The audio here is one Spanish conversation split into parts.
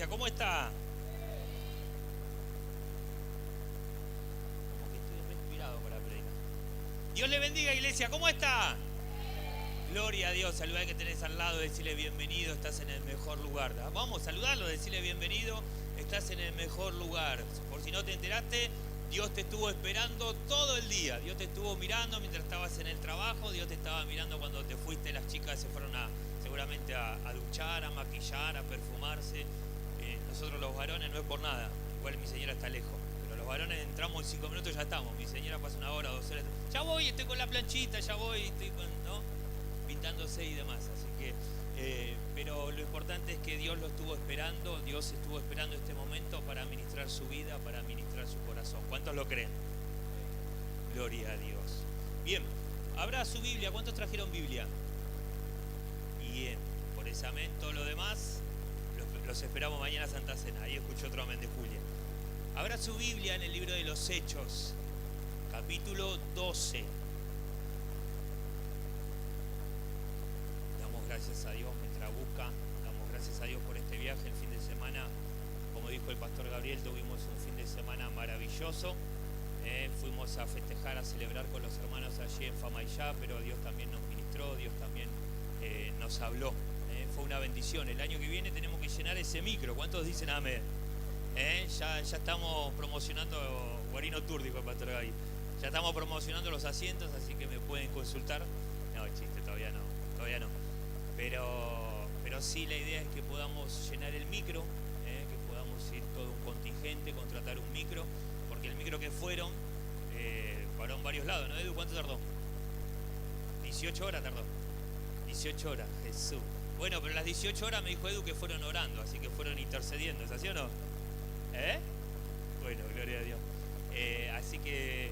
iglesia? ¿Cómo está? Como que estoy respirado para predicar. Dios le bendiga, iglesia. ¿Cómo está? Gloria a Dios. Saludá que tenés al lado, decirle bienvenido, estás en el mejor lugar. Vamos, saludarlo, decirle bienvenido, estás en el mejor lugar. Por si no te enteraste, Dios te estuvo esperando todo el día. Dios te estuvo mirando mientras estabas en el trabajo. Dios te estaba mirando cuando te fuiste. Las chicas se fueron seguramente a duchar, a maquillar, a perfumarse. Nosotros los varones no es por nada. Igual mi señora está lejos. Pero los varones entramos en 5 minutos y ya estamos. Mi señora pasa 1 hora, 2 horas. Ya voy, estoy con la planchita, ya voy, estoy con, ¿no? Pintándose y demás. Así que, pero lo importante es que Dios lo estuvo esperando. Dios estuvo esperando este momento para ministrar su vida, para ministrar su corazón. ¿Cuántos lo creen? Gloria a Dios. Bien, ¿habrá su Biblia? ¿Cuántos trajeron Biblia? Bien, por ese amén. Todo lo demás los esperamos mañana a Santa Cena. Ahí escucho otro amén de Julia. Habrá su Biblia en el libro de los Hechos, capítulo 12. Damos gracias a Dios mientras busca. Damos gracias a Dios por este viaje, el fin de semana. Como dijo el pastor Gabriel, tuvimos un fin de semana maravilloso. Fuimos a festejar, a celebrar con los hermanos allí en Famaillá, pero Dios también nos ministró, Dios también nos habló. Fue una bendición. El año que viene tenemos que llenar ese micro. ¿Cuántos dicen amén? Ya estamos promocionando, Guarino Tour, dijo el pastor Gaby. Ya estamos promocionando los asientos, así que me pueden consultar. No, chiste, todavía no. Pero sí, la idea es que podamos llenar el micro, que podamos ir todo un contingente, contratar un micro, porque el micro que fueron, pararon varios lados, ¿no, Edu? ¿Cuánto tardó? 18 horas tardó. 18 horas, Jesús. Bueno, pero las 18 horas me dijo Edu que fueron orando, así que fueron intercediendo, ¿es así o no? Bueno, gloria a Dios. Así que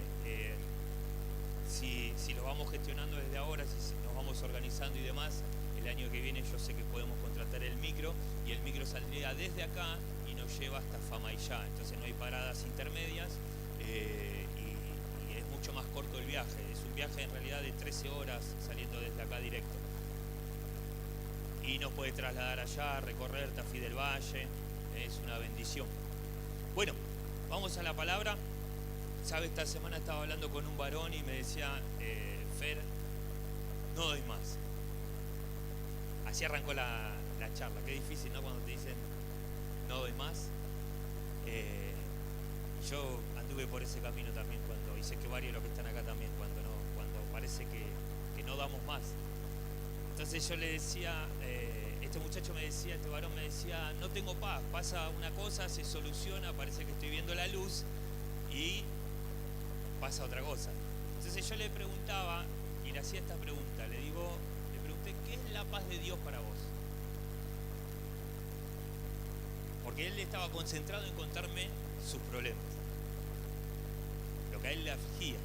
si lo vamos gestionando desde ahora, si nos vamos organizando y demás, el año que viene yo sé que podemos contratar el micro y el micro saldría desde acá y nos lleva hasta Famaillá. Entonces no hay paradas intermedias y es mucho más corto el viaje. Es un viaje en realidad de 13 horas saliendo desde acá directo. Y nos puede trasladar allá, recorrer Tafí del Valle. Es una bendición. Bueno, vamos a la palabra. Sabe, esta semana estaba hablando con un varón y me decía, Fer, no doy más. Así arrancó la charla. Qué difícil, ¿no? Cuando te dicen, no doy más. Yo anduve por ese camino también y sé que varios de los que están acá también, cuando parece que no damos más. Entonces yo le decía, este muchacho me decía, este varón me decía, no tengo paz, pasa una cosa, se soluciona, parece que estoy viendo la luz y pasa otra cosa. Entonces yo le preguntaba, y le hacía esta pregunta, le pregunté, ¿qué es la paz de Dios para vos? Porque él estaba concentrado en contarme sus problemas, lo que a él le afligía.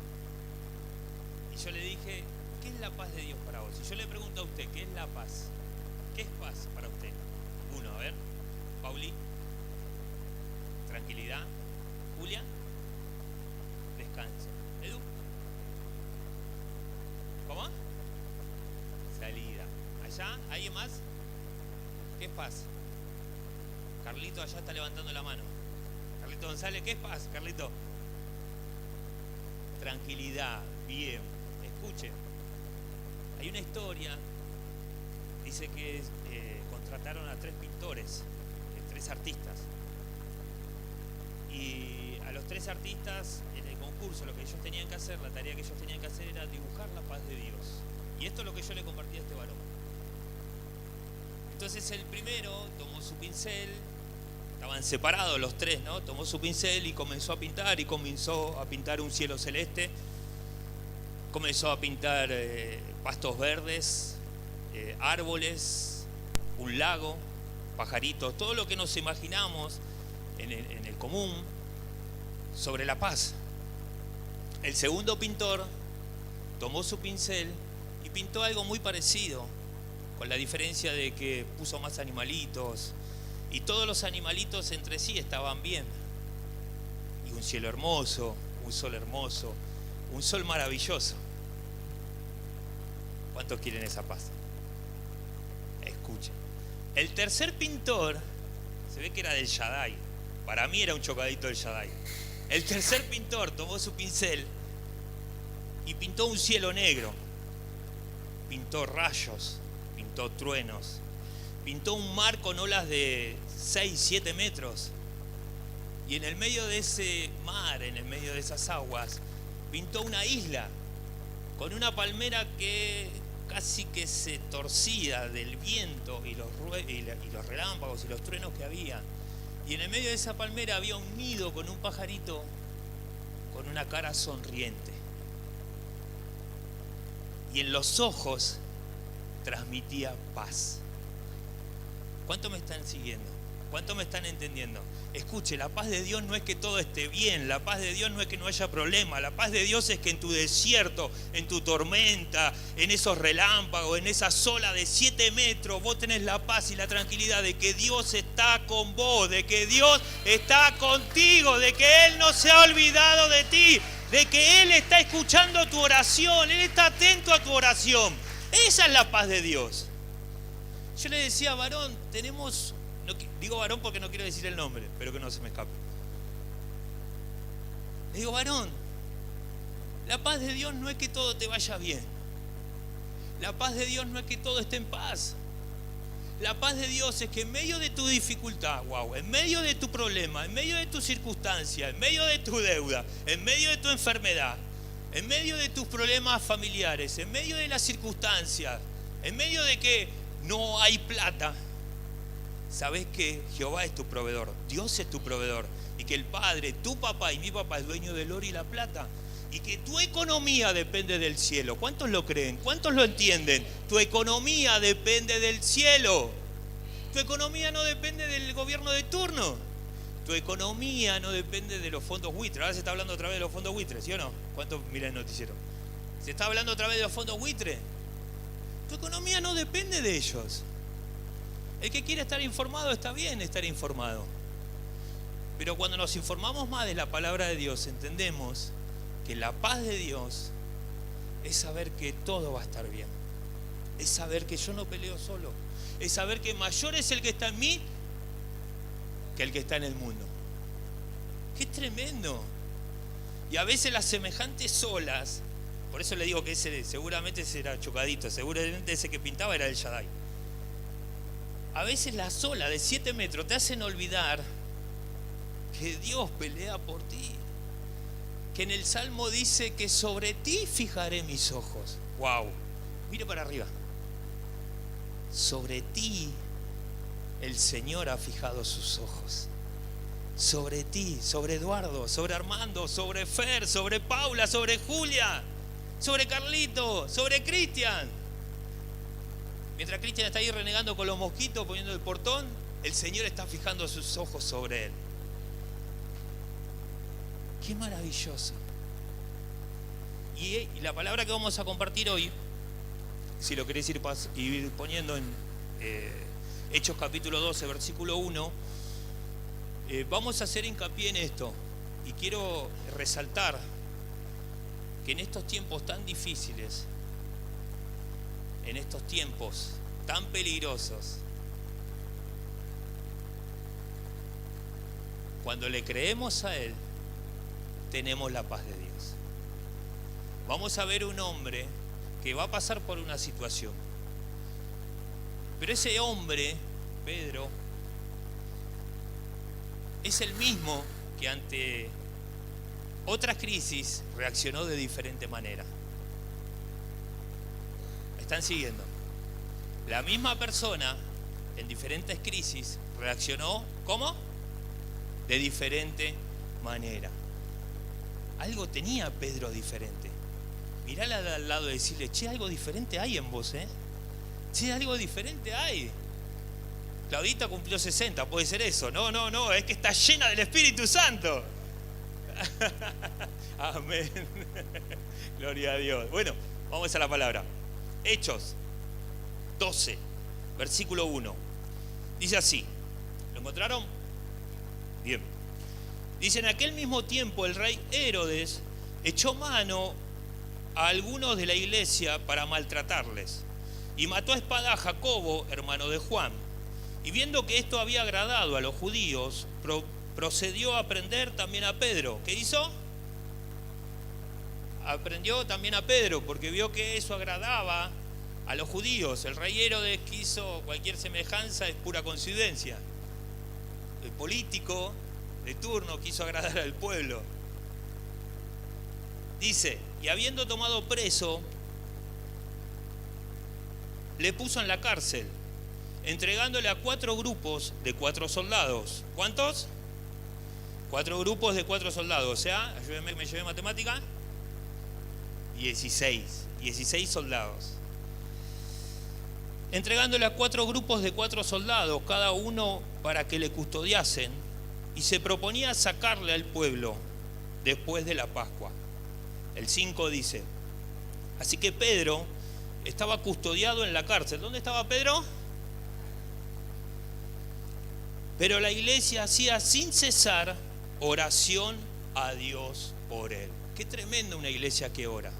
Y yo le dije, ¿qué es la paz de Dios para vos? Si yo le pregunto a usted, ¿qué es la paz? ¿Qué es paz para usted? Uno, a ver. Pauli. Tranquilidad. Julia. Descanso. Edu. ¿Cómo? Salida. Allá, ¿alguien más? ¿Qué es paz? Carlito allá está levantando la mano. Carlito González, ¿qué es paz, Carlito? Tranquilidad. Bien. Escuche. Hay una historia, dice que contrataron a 3 pintores, 3 artistas. Y a los 3 artistas, en el concurso, lo que ellos tenían que hacer, la tarea que ellos tenían que hacer era dibujar la paz de Dios. Y esto es lo que yo le compartí a este varón. Entonces el primero tomó su pincel, estaban separados los 3, ¿no? Tomó su pincel y comenzó a pintar un cielo celeste. Comenzó a pintar pastos verdes, árboles, un lago, pajaritos, todo lo que nos imaginamos en el común sobre la paz. El segundo pintor tomó su pincel y pintó algo muy parecido, con la diferencia de que puso más animalitos y todos los animalitos entre sí estaban bien. Y un cielo hermoso, un sol hermoso, un sol maravilloso. ¿Cuántos quieren esa paz? Escuchen. El tercer pintor Se ve que era del Shaddai. Para mí era un chocadito del Shaddai. El tercer pintor tomó su pincel y pintó un cielo negro. Pintó rayos, pintó truenos, pintó un mar con olas de 6, 7 metros. Y en el medio de ese mar, en el medio de esas aguas, pintó una isla con una palmera que casi que se torcía del viento y los relámpagos y los truenos que había. Y en el medio de esa palmera había un nido con un pajarito con una cara sonriente. Y en los ojos transmitía paz. ¿Cuánto me están siguiendo? ¿Cuánto me están entendiendo? Escuche, la paz de Dios no es que todo esté bien, la paz de Dios no es que no haya problema, la paz de Dios es que en tu desierto, en tu tormenta, en esos relámpagos, en esa ola de 7 metros, vos tenés la paz y la tranquilidad de que Dios está con vos, de que Dios está contigo, de que Él no se ha olvidado de ti, de que Él está escuchando tu oración, Él está atento a tu oración. Esa es la paz de Dios. Yo le decía a varón, tenemos... No, digo varón porque no quiero decir el nombre, pero que no se me escape. Le digo, varón, la paz de Dios no es que todo te vaya bien. La paz de Dios no es que todo esté en paz. La paz de Dios es que en medio de tu dificultad, en medio de tu problema, en medio de tu circunstancia, en medio de tu deuda, en medio de tu enfermedad, en medio de tus problemas familiares, en medio de las circunstancias, en medio de que no hay plata, sabes que Jehová es tu proveedor, Dios es tu proveedor, y que el Padre, tu papá y mi papá es dueño del oro y la plata, y que tu economía depende del cielo. ¿Cuántos lo creen? ¿Cuántos lo entienden? Tu economía depende del cielo. Tu economía no depende del gobierno de turno. Tu economía no depende de los fondos buitres. Ahora se está hablando otra vez de los fondos buitres, ¿sí o no? ¿Cuántos miran el noticiero? Se está hablando otra vez de los fondos buitres. Tu economía no depende de ellos. El que quiere estar informado, está bien estar informado. Pero cuando nos informamos más de la palabra de Dios, entendemos que la paz de Dios es saber que todo va a estar bien. Es saber que yo no peleo solo. Es saber que mayor es el que está en mí que el que está en el mundo. ¡Qué tremendo! Y a veces las semejantes olas, por eso le digo que ese seguramente será chocadito, seguramente ese que pintaba era el Shaddai. A veces las olas de 7 metros te hacen olvidar que Dios pelea por ti. Que en el Salmo dice que sobre ti fijaré mis ojos. ¡Wow! Mire para arriba. Sobre ti el Señor ha fijado sus ojos. Sobre ti, sobre Eduardo, sobre Armando, sobre Fer, sobre Paula, sobre Julia, sobre Carlito, sobre Cristian. Mientras Cristian está ahí renegando con los mosquitos, poniendo el portón, el Señor está fijando sus ojos sobre él. ¡Qué maravilloso! Y la palabra que vamos a compartir hoy, si lo querés ir poniendo en Hechos capítulo 12, versículo 1, vamos a hacer hincapié en esto. Y quiero resaltar que en estos tiempos tan difíciles, en estos tiempos tan peligrosos, cuando le creemos a Él, tenemos la paz de Dios. Vamos a ver un hombre que va a pasar por una situación. Pero ese hombre, Pedro, es el mismo que ante otras crisis reaccionó de diferente manera. ¿Me están siguiendo? La misma persona en diferentes crisis reaccionó, ¿cómo? De diferente manera. Algo tenía Pedro diferente. Mirala al lado y decirle, che, algo diferente hay en vos, ¿eh? Che, algo diferente hay. Claudita cumplió 60, puede ser eso. No, es que está llena del Espíritu Santo. Amén. Gloria a Dios. Bueno, vamos a la palabra. Hechos 12, versículo 1. Dice así. ¿Lo encontraron? Bien. Dice, en aquel mismo tiempo el rey Herodes echó mano a algunos de la iglesia para maltratarles y mató a espada a Jacobo, hermano de Juan. Y viendo que esto había agradado a los judíos, procedió a aprender también a Pedro. ¿Qué hizo? Aprendió también a Pedro, porque vio que eso agradaba a los judíos. El rey Herodes quiso cualquier semejanza, es pura coincidencia. El político de turno quiso agradar al pueblo. Dice, y habiendo tomado preso, le puso en la cárcel, entregándole a 4 grupos de 4 soldados. ¿Cuántos? 4 grupos de 4 soldados. O sea, ayúdenme, me llevé matemática. 16 soldados. Entregándole a 4 grupos de 4 soldados, cada uno para que le custodiasen, y se proponía sacarle al pueblo después de la Pascua. El 5 dice, así que Pedro estaba custodiado en la cárcel. ¿Dónde estaba Pedro? Pero la iglesia hacía sin cesar oración a Dios por él. Qué tremendo una iglesia que ora.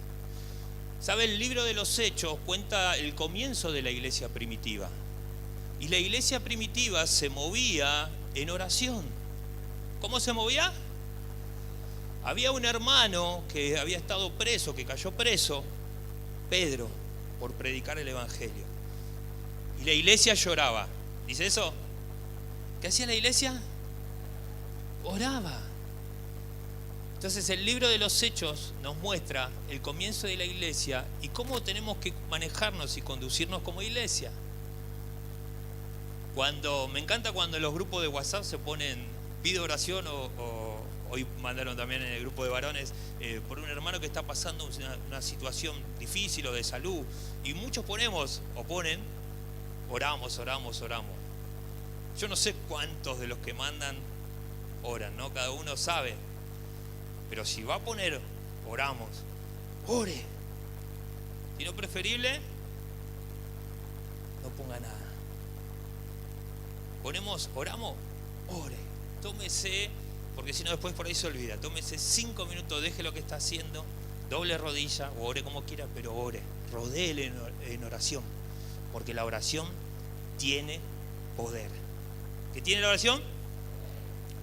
¿Sabe? El libro de los Hechos cuenta el comienzo de la iglesia primitiva. Y la iglesia primitiva se movía en oración. ¿Cómo se movía? Había un hermano que había estado preso, que cayó preso, Pedro, por predicar el evangelio. Y la iglesia lloraba. ¿Dice eso? ¿Qué hacía la iglesia? Oraba. Entonces el libro de los Hechos nos muestra el comienzo de la iglesia y cómo tenemos que manejarnos y conducirnos como iglesia. Me encanta cuando en los grupos de WhatsApp se ponen, pide oración o hoy mandaron también en el grupo de varones, por un hermano que está pasando una situación difícil o de salud. Y muchos ponen, oramos. Yo no sé cuántos de los que mandan oran, ¿no? Cada uno sabe. Pero si va a poner, oramos, ore. Si no, preferible, no ponga nada. Oramos, ore. Tómese, porque si no después por ahí se olvida. Tómese 5 minutos, deje lo que está haciendo, doble rodilla o ore como quiera, pero ore. Rodéele en oración, porque la oración tiene poder. ¿Qué tiene la oración?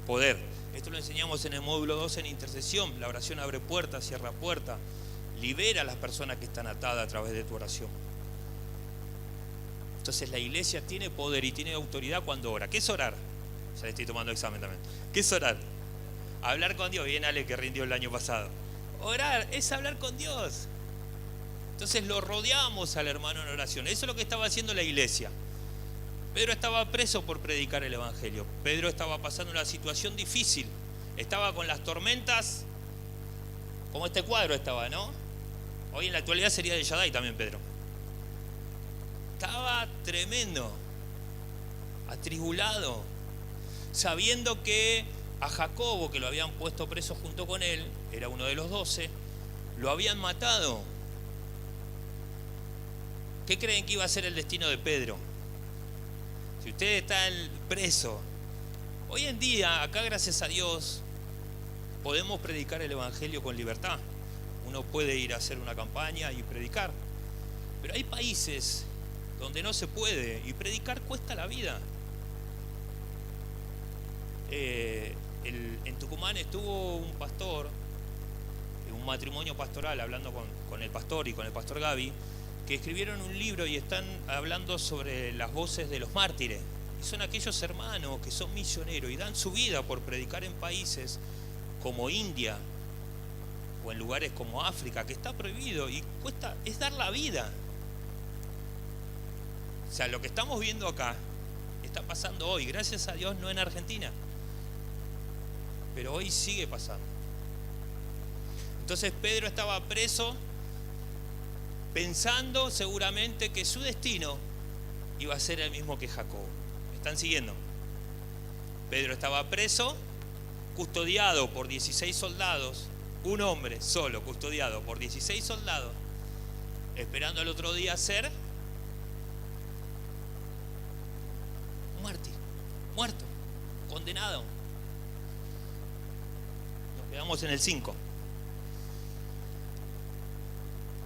Poder. Esto lo enseñamos en el módulo 2 en intercesión. La oración abre puertas, cierra puertas, libera a las personas que están atadas a través de tu oración. Entonces la iglesia tiene poder y tiene autoridad cuando ora. ¿Qué es orar? Ya le estoy tomando examen también. ¿Qué es orar? Hablar con Dios. Bien, Ale, que rindió el año pasado. Orar es hablar con Dios. Entonces lo rodeamos al hermano en oración. Eso es lo que estaba haciendo la iglesia. Pedro estaba preso por predicar el evangelio. Pedro estaba pasando una situación difícil. Estaba con las tormentas, como este cuadro estaba, ¿no? Hoy en la actualidad sería de Shaddai también Pedro. Estaba tremendo, atribulado, sabiendo que a Jacobo, que lo habían puesto preso junto con él, era uno de los 12, lo habían matado. ¿Qué creen que iba a ser el destino de Pedro? Si usted está preso, hoy en día, acá gracias a Dios, podemos predicar el evangelio con libertad. Uno puede ir a hacer una campaña y predicar. Pero hay países donde no se puede y predicar cuesta la vida. En Tucumán estuvo un pastor, un matrimonio pastoral, hablando con el pastor y con el pastor Gaby, que escribieron un libro y están hablando sobre las voces de los mártires. Y son aquellos hermanos que son misioneros y dan su vida por predicar en países como India o en lugares como África, que está prohibido y cuesta, es dar la vida. O sea, lo que estamos viendo acá está pasando hoy, gracias a Dios no en Argentina, pero hoy sigue pasando. Entonces Pedro estaba preso, pensando seguramente que su destino iba a ser el mismo que Jacob. ¿Me están siguiendo? Pedro estaba preso, custodiado por 16 soldados, un hombre solo custodiado por 16 soldados, esperando al otro día ser un mártir, muerto, condenado. Nos quedamos en el 5.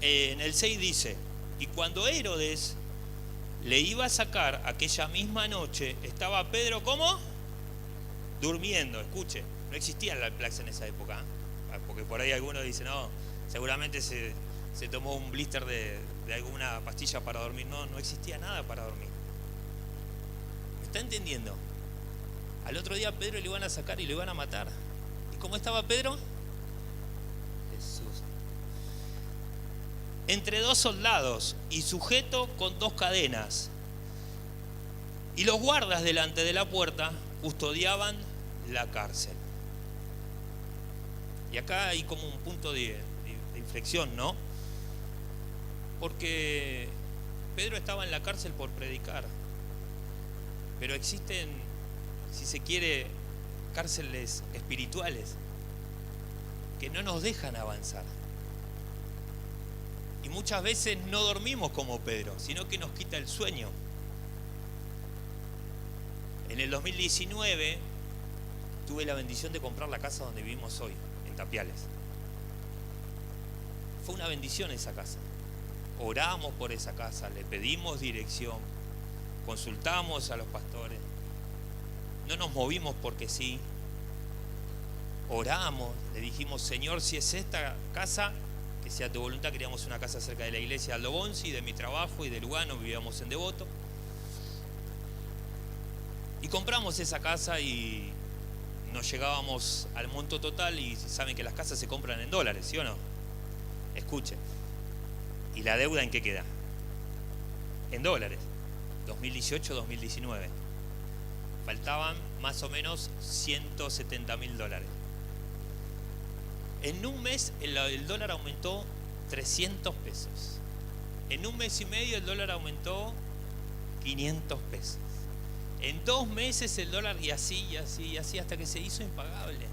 En el 6 dice, y cuando Herodes le iba a sacar aquella misma noche. Estaba Pedro, ¿cómo? Durmiendo. Escuche, no existía el Alplax en esa época, ¿eh? Porque por ahí algunos dicen, no, seguramente se tomó un blister de alguna pastilla para dormir. No, no existía nada para dormir. ¿Me está entendiendo? Al otro día a Pedro le iban a sacar y lo iban a matar. ¿Y cómo estaba Pedro? Jesús. Entre dos soldados y sujeto con dos cadenas. Y los guardas delante de la puerta custodiaban la cárcel. Y acá hay como un punto de inflexión, ¿no? Porque Pedro estaba en la cárcel por predicar. Pero existen, si se quiere, cárceles espirituales que no nos dejan avanzar. Y muchas veces no dormimos como Pedro, sino que nos quita el sueño. En el 2019 tuve la bendición de comprar la casa donde vivimos hoy, en Tapiales. Fue una bendición esa casa. Oramos por esa casa, le pedimos dirección, consultamos a los pastores, no nos movimos porque sí. Oramos, le dijimos, Señor, si es esta casa, que sea tu voluntad. Queríamos una casa cerca de la iglesia de Aldo Bonzi, de mi trabajo y de Lugano, vivíamos en Devoto. Y compramos esa casa y nos llegábamos al monto total, y saben que las casas se compran en dólares, ¿sí o no? Escuchen. ¿Y la deuda en qué queda? En dólares. 2018-2019. Faltaban más o menos $170.000. En un mes el dólar aumentó 300 pesos. En un mes y medio el dólar aumentó 500 pesos. En 2 meses el dólar, y así, hasta que se hizo impagable.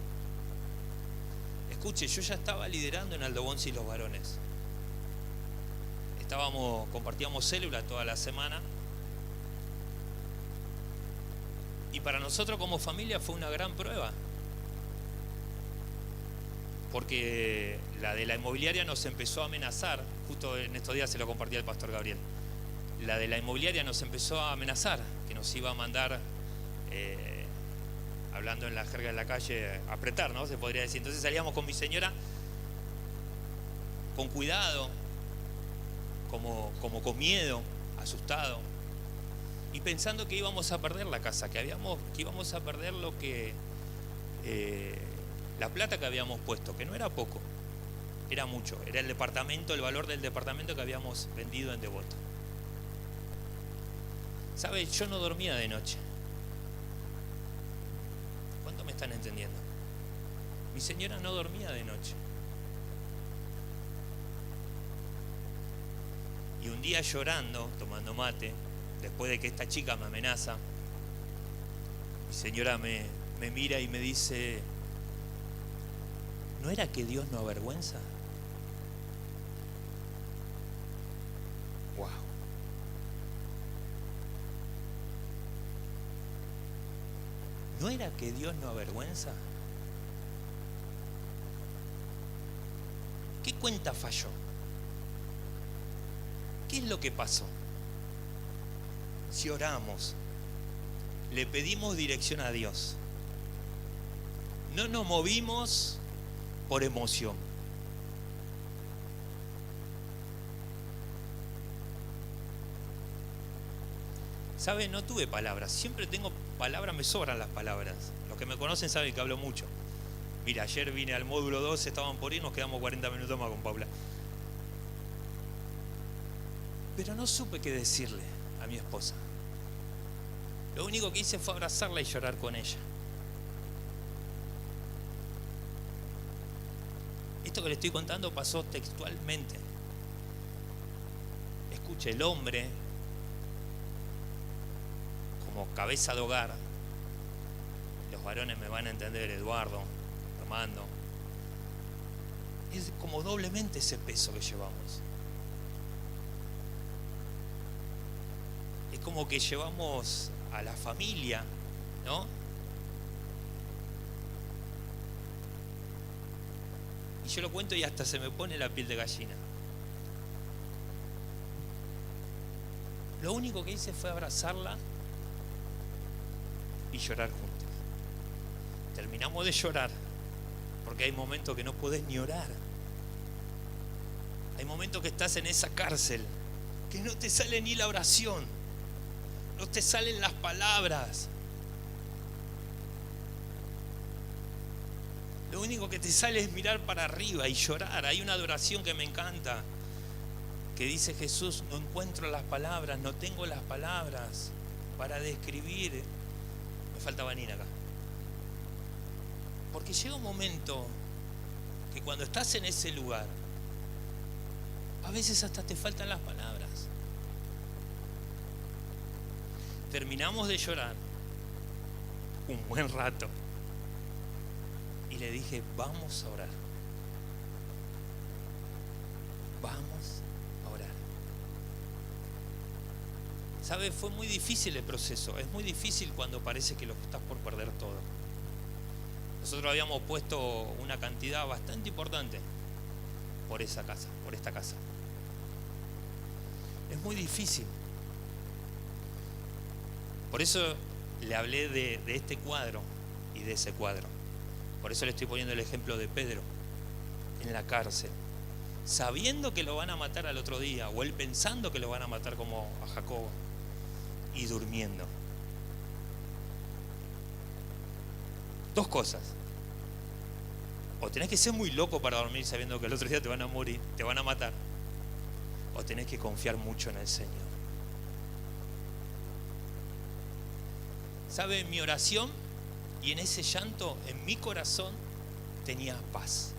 Escuche, yo ya estaba liderando en Aldo Bonzi y los varones. Compartíamos célula toda la semana. Y para nosotros como familia fue una gran prueba. Porque la de la inmobiliaria nos empezó a amenazar. Justo en estos días se lo compartía el pastor Gabriel. La de la inmobiliaria nos empezó a amenazar, que nos iba a mandar, hablando en la jerga de la calle, a apretar, ¿no? Se podría decir. Entonces salíamos con mi señora con cuidado, como con miedo, asustado, y pensando que íbamos a perder la casa, que íbamos a perder lo que la plata que habíamos puesto, que no era poco, era mucho, era el departamento, el valor del departamento que habíamos vendido en Devoto. ¿Sabe? Yo no dormía de noche. ¿Cuánto me están entendiendo? Mi señora no dormía de noche. Y un día llorando, tomando mate, después de que esta chica me amenaza, mi señora me mira y me dice, ¿no era que Dios no avergüenza? Wow. ¿No era que Dios no avergüenza? ¿Qué cuenta falló? ¿Qué es lo que pasó? Si oramos, le pedimos dirección a Dios, no nos movimos por emoción. ¿Sabe? No tuve palabras. Siempre tengo palabras, me sobran las palabras. Los que me conocen saben que hablo mucho. Mira, ayer vine al módulo 2, estaban por ir, nos quedamos 40 minutos más con Paula. Pero no supe qué decirle a mi esposa. Lo único que hice fue abrazarla y llorar con ella. Esto que le estoy contando pasó textualmente. Escuche, el hombre, como cabeza de hogar, los varones me van a entender, Eduardo, Armando, es como doblemente ese peso que llevamos. Es como que llevamos a la familia, ¿no? Y yo lo cuento y hasta se me pone la piel de gallina. Lo único que hice fue abrazarla y llorar juntos. Terminamos de llorar, porque hay momentos que no podés ni orar. Hay momentos que estás en esa cárcel, que no te sale ni la oración, no te salen las palabras. Lo único que te sale es mirar para arriba y llorar. Hay una adoración que me encanta, que dice Jesús: no encuentro las palabras, no tengo las palabras para describir. Me falta Vanina acá. Porque llega un momento que cuando estás en ese lugar, a veces hasta te faltan las palabras. Terminamos de llorar un buen rato y le dije: vamos a orar. Vamos a orar. ¿Sabe? Fue muy difícil el proceso. Es muy difícil cuando parece que lo estás por perder todo. Nosotros habíamos puesto una cantidad bastante importante por esa casa, por esta casa. Es muy difícil. Por eso le hablé de este cuadro y de ese cuadro. Por eso le estoy poniendo el ejemplo de Pedro en la cárcel, sabiendo que lo van a matar al otro día, o él pensando que lo van a matar como a Jacobo, y durmiendo. Dos cosas: o tenés que ser muy loco para dormir sabiendo que el otro día te van a morir, te van a matar, o tenés que confiar mucho en el Señor. ¿Sabe? En mi oración y en ese llanto, en mi corazón, tenía paz.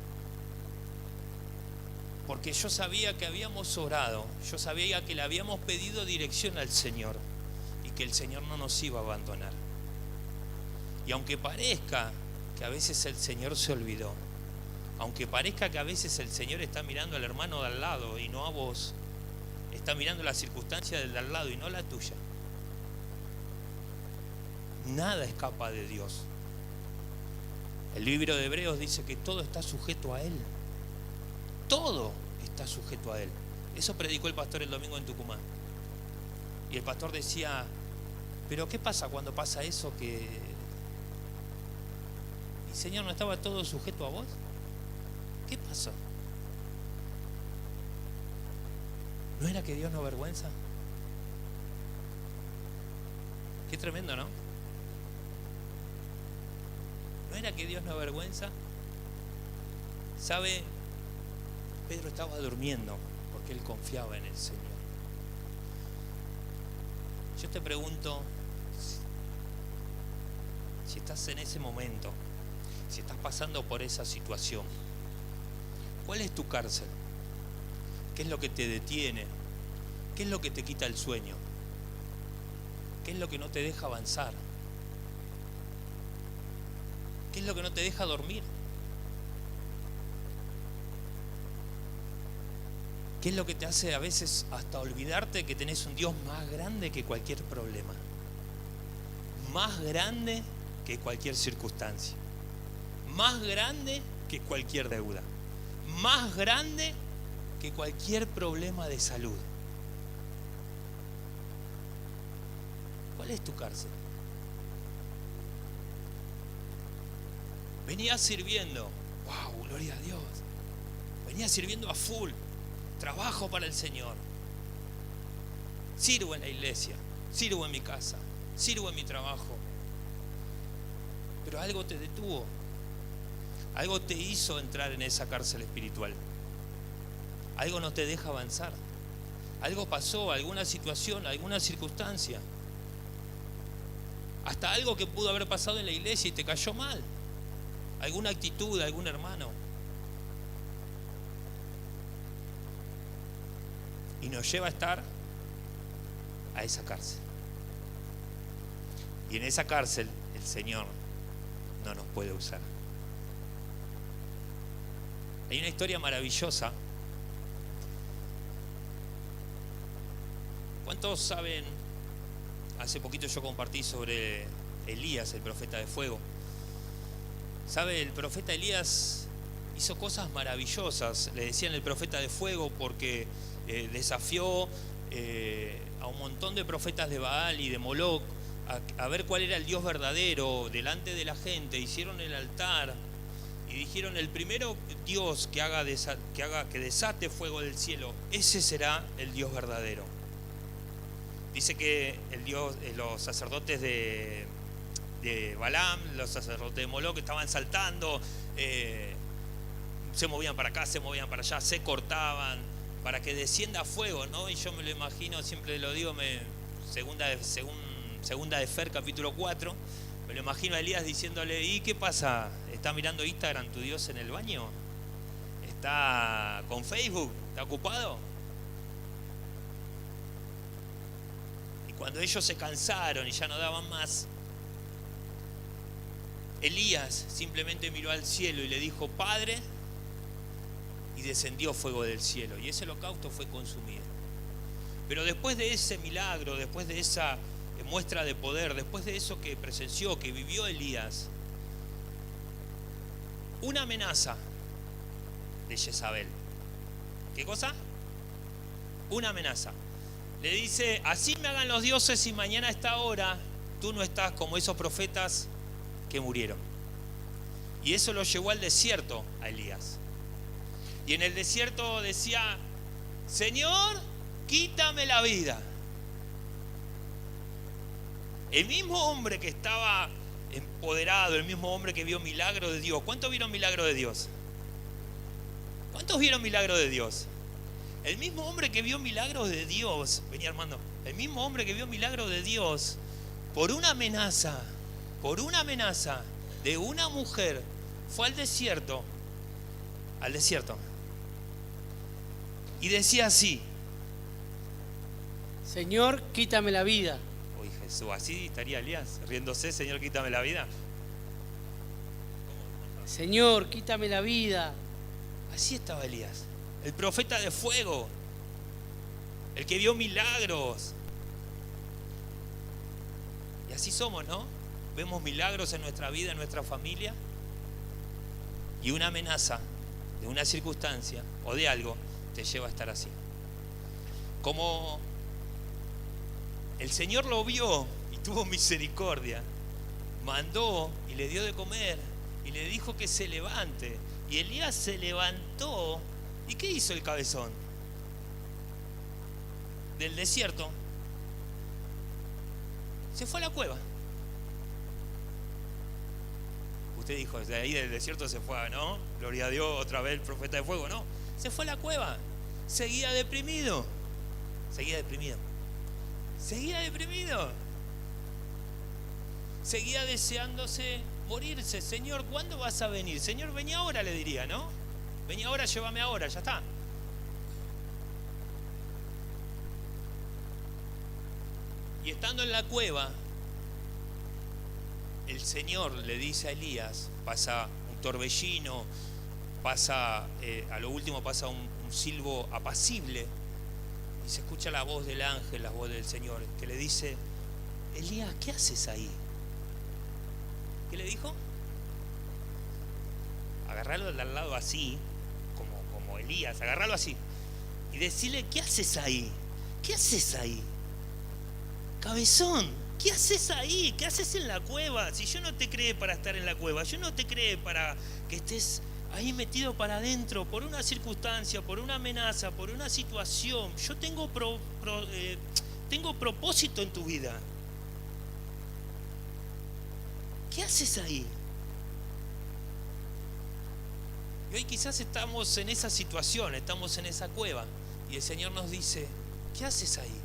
Porque yo sabía que habíamos orado, yo sabía que le habíamos pedido dirección al Señor y que el Señor no nos iba a abandonar. Y aunque parezca que a veces el Señor se olvidó, aunque parezca que a veces el Señor está mirando al hermano de al lado y no a vos, está mirando la circunstancia del de al lado y no la tuya, nada escapa de Dios. El libro de Hebreos dice que todo está sujeto a Él. Todo está sujeto a Él. Eso predicó el pastor el domingo en Tucumán. Y el pastor decía: pero ¿qué pasa cuando pasa eso? Que ¿y Señor, no estaba todo sujeto a vos? ¿Qué pasó? ¿No era que Dios no avergüenza? Qué tremendo, ¿no? ¿No era que Dios no avergüenza? ¿Sabe? Pedro estaba durmiendo porque él confiaba en el Señor. Yo te pregunto, si estás en ese momento, si estás pasando por esa situación, ¿cuál es tu cárcel? ¿Qué es lo que te detiene? ¿Qué es lo que te quita el sueño? ¿Qué es lo que no te deja avanzar? ¿Qué es lo que no te deja dormir? ¿Qué es lo que te hace a veces hasta olvidarte que tenés un Dios más grande que cualquier problema? Más grande que cualquier circunstancia. Más grande que cualquier deuda. Más grande que cualquier problema de salud. ¿Cuál es tu cárcel? Venía sirviendo. ¡Wow! Gloria a Dios. Venía sirviendo a full. Trabajo para el Señor. Sirvo en la iglesia. Sirvo en mi casa. Sirvo en mi trabajo. Pero algo te detuvo. Algo te hizo entrar en esa cárcel espiritual. Algo no te deja avanzar. Algo pasó, alguna situación, alguna circunstancia. Hasta algo que pudo haber pasado en la iglesia y te cayó mal. Alguna actitud de algún hermano. Y nos lleva a estar a esa cárcel. Y en esa cárcel el Señor no nos puede usar. Hay una historia maravillosa. ¿Cuántos saben? Hace poquito yo compartí sobre Elías, el profeta de fuego. ¿Sabe? El profeta Elías hizo cosas maravillosas. Le decían el profeta de fuego porque desafió a un montón de profetas de Baal y de Moloch a ver cuál era el Dios verdadero delante de la gente. Hicieron el altar y dijeron: el primero Dios que desate fuego del cielo, ese será el Dios verdadero. Dice que los sacerdotes de Balaam, los sacerdotes de Moloch estaban saltando, se movían para acá, se movían para allá, se cortaban para que descienda fuego, ¿no? Y yo me lo imagino, siempre lo digo, segunda de Fer, capítulo 4, me lo imagino a Elías diciéndole: ¿y qué pasa? ¿Está mirando Instagram tu Dios en el baño? ¿Está con Facebook? ¿Está ocupado? Y cuando ellos se cansaron y ya no daban más, Elías simplemente miró al cielo y le dijo: Padre, y descendió fuego del cielo, y ese holocausto fue consumido. Pero después de ese milagro, después de esa muestra de poder, después de eso que presenció, que vivió Elías, una amenaza de Jezabel. ¿Qué cosa? Una amenaza. Le dice: así me hagan los dioses y mañana a esta hora tú no estás como esos profetas que murieron. Y eso lo llevó al desierto a Elías. Y en el desierto decía: Señor, quítame la vida. El mismo hombre que estaba empoderado, el mismo hombre que vio milagro de Dios. ¿Cuántos vieron milagro de Dios? ¿Cuántos vieron milagro de Dios? El mismo hombre que vio milagros de Dios, venía Armando, el mismo hombre que vio milagro de Dios, por una amenaza de una mujer, fue al desierto, y decía así: Señor, quítame la vida. Uy, Jesús, así estaría Elías, riéndose: Señor, quítame la vida. Señor, quítame la vida. Así estaba Elías, el profeta de fuego, el que vio milagros. Y así somos, ¿no? Vemos milagros en nuestra vida, en nuestra familia, y una amenaza de una circunstancia o de algo te lleva a estar así. Como el Señor lo vio y tuvo misericordia, mandó y le dio de comer y le dijo que se levante. Y Elías se levantó. ¿Y qué hizo el cabezón? Del desierto se fue a la cueva. Usted dijo: de ahí del desierto se fue, ¿no? Gloria a Dios, otra vez el profeta de fuego. No, se fue a la cueva. Seguía deprimido. Seguía deseándose morirse. Señor, ¿cuándo vas a venir? Señor, vení ahora, le diría, ¿no? Vení ahora, llévame ahora, ya está. Y estando en la cueva, el Señor le dice a Elías, pasa un torbellino, a lo último pasa un silbo apacible, y se escucha la voz del ángel, la voz del Señor, que le dice: Elías, ¿qué haces ahí? ¿Qué le dijo? Agarrarlo de al lado así, como Elías, agarrarlo así, y decirle: ¿qué haces ahí? ¿Qué haces ahí? Cabezón, ¿qué haces ahí? ¿Qué haces en la cueva? Si yo no te creé para estar en la cueva, yo no te creé para que estés ahí metido para adentro por una circunstancia, por una amenaza, por una situación. Yo tengo propósito en tu vida. ¿Qué haces ahí? Y hoy quizás estamos en esa situación, estamos en esa cueva, y el Señor nos dice: ¿qué haces ahí?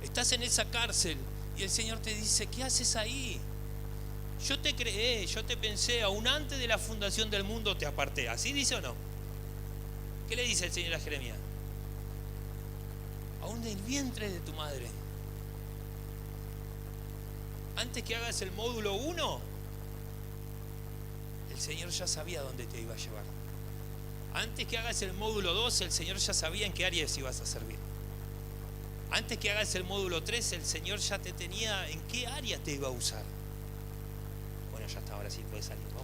Estás en esa cárcel y el Señor te dice: ¿qué haces ahí? Yo te creé, yo te pensé, aún antes de la fundación del mundo te aparté. ¿Así dice o no? ¿Qué le dice el Señor a Jeremías? Aún del vientre de tu madre. Antes que hagas el módulo 1, el Señor ya sabía dónde te iba a llevar. Antes que hagas el módulo 2, el Señor ya sabía en qué áreas ibas a servir. Antes que hagas el módulo 3, el Señor ya te tenía en qué área te iba a usar. Bueno, ya está, ahora sí puede salir, ¿no?